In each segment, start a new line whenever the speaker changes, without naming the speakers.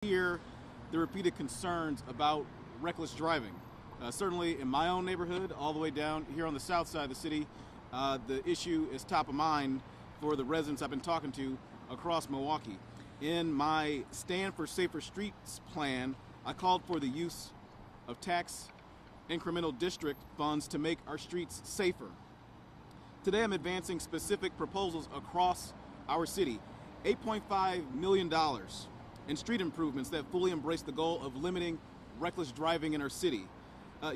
Hear the repeated concerns about reckless driving. Certainly in my own neighborhood, all the way down here on the south side of the city, the issue is top of mind for the residents I've been talking to across Milwaukee. In my Stand for Safer Streets plan, I called for the use of tax incremental district funds to make our streets safer. Today I'm advancing specific proposals across our city. $8.5 million in street improvements that fully embrace the goal of limiting reckless driving in our city.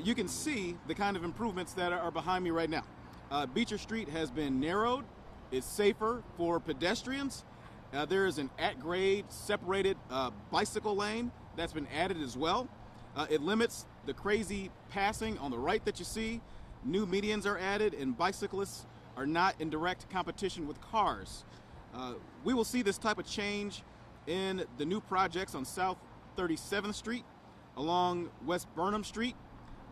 You can see the kind of improvements that are behind me right now. Beecher Street has been narrowed. It's safer for pedestrians. There is an at-grade separated bicycle lane that's been added as well. It limits the crazy passing on the right that you see. New medians are added and bicyclists are not in direct competition with cars. We will see this type of change in the new projects on South 37th Street, along West Burnham Street,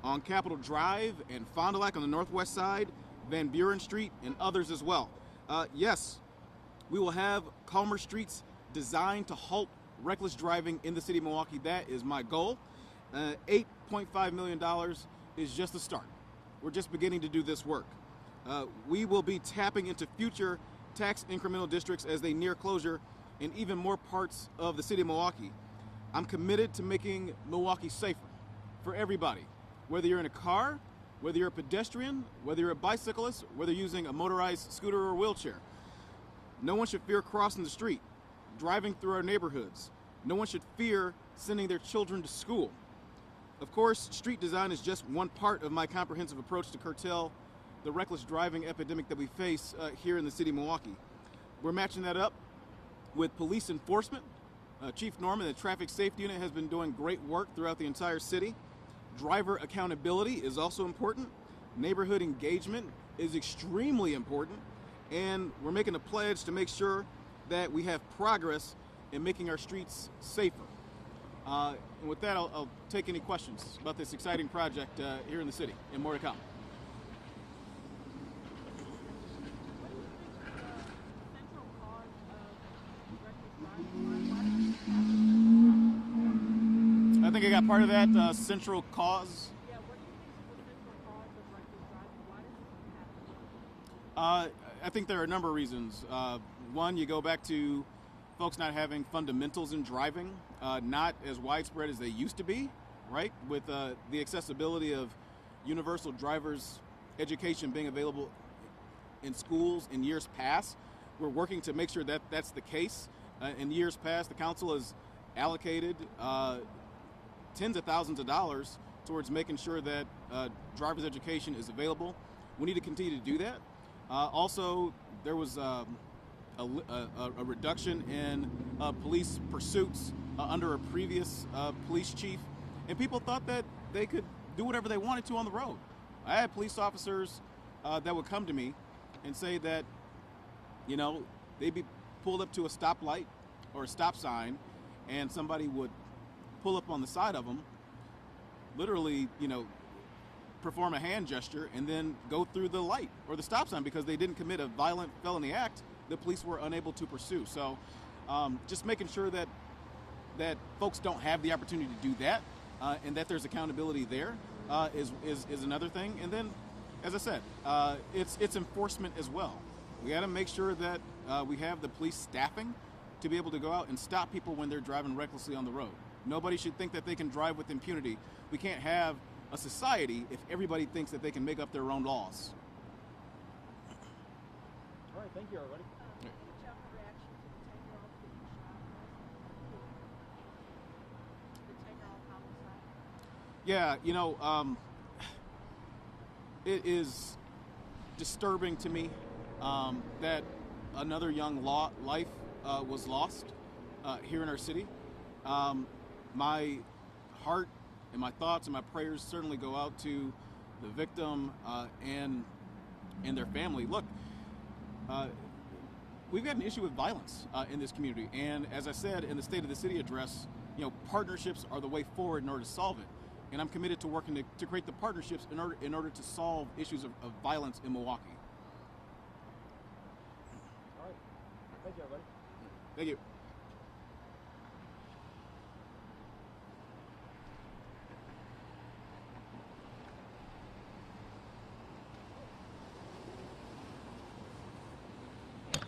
on Capitol Drive and Fond du Lac on the northwest side, Van Buren Street, and others as well. Yes, we will have calmer streets designed to halt reckless driving in the city of Milwaukee. That is my goal. $8.5 million is just the start. We're just beginning to do this work. We will be tapping into future tax incremental districts as they near closure in even more parts of the city of Milwaukee. I'm committed to making Milwaukee safer for everybody, whether you're in a car, whether you're a pedestrian, whether you're a bicyclist, whether you're using a motorized scooter or wheelchair. No one should fear crossing the street, driving through our neighborhoods. No one should fear sending their children to school. Of course, street design is just one part of my comprehensive approach to curtail the reckless driving epidemic that we face here in the city of Milwaukee. We're matching that up with police enforcement. Chief Norman, the Traffic Safety Unit, has been doing great work throughout the entire city. Driver accountability is also important. Neighborhood engagement is extremely important. And we're making a pledge to make sure that we have progress in making our streets safer. And with that, I'll take any questions about this exciting project here in the city, and more to come. I think I got part of that central cause.
Yeah, what do you think is the central cause of reckless driving? Why does it happen?
I think there are a number of reasons. One, you go back to folks not having fundamentals in driving, not as widespread as they used to be, right? With the accessibility of universal driver's education being available in schools in years past, we're working to make sure that that's the case. In years past, the council has allocated tens of thousands of dollars towards making sure that driver's education is available. We need to continue to do that. Also, there was a reduction in police pursuits under a previous police chief, and people thought that they could do whatever they wanted to on the road. I had police officers that would come to me and say that, you know, they'd be pulled up to a stoplight or a stop sign, and somebody would pull up on the side of them, literally, you know, perform a hand gesture and then go through the light or the stop sign because they didn't commit a violent felony act the police were unable to pursue. So just making sure that folks don't have the opportunity to do that and that there's accountability there is another thing. And then, as I said, it's enforcement as well. We got to make sure that we have the police staffing to be able to go out and stop people when they're driving recklessly on the road. Nobody should think that they can drive with impunity. We can't have a society if everybody thinks that they can make up their own laws.
All right, thank you, everybody.
Did you have a reaction to the 10-year-old getting shot? The 10-year-old homicide?
Yeah, you know, it is disturbing to me that another young life was lost here in our city. My heart and my thoughts and my prayers certainly go out to the victim and their family. Look, we've got an issue with violence in this community, and as I said in the State of the City address, you know, partnerships are the way forward in order to solve it. And I'm committed to working to create the partnerships in order to solve issues of violence in Milwaukee.
All right. Thank you, everybody.
Thank you.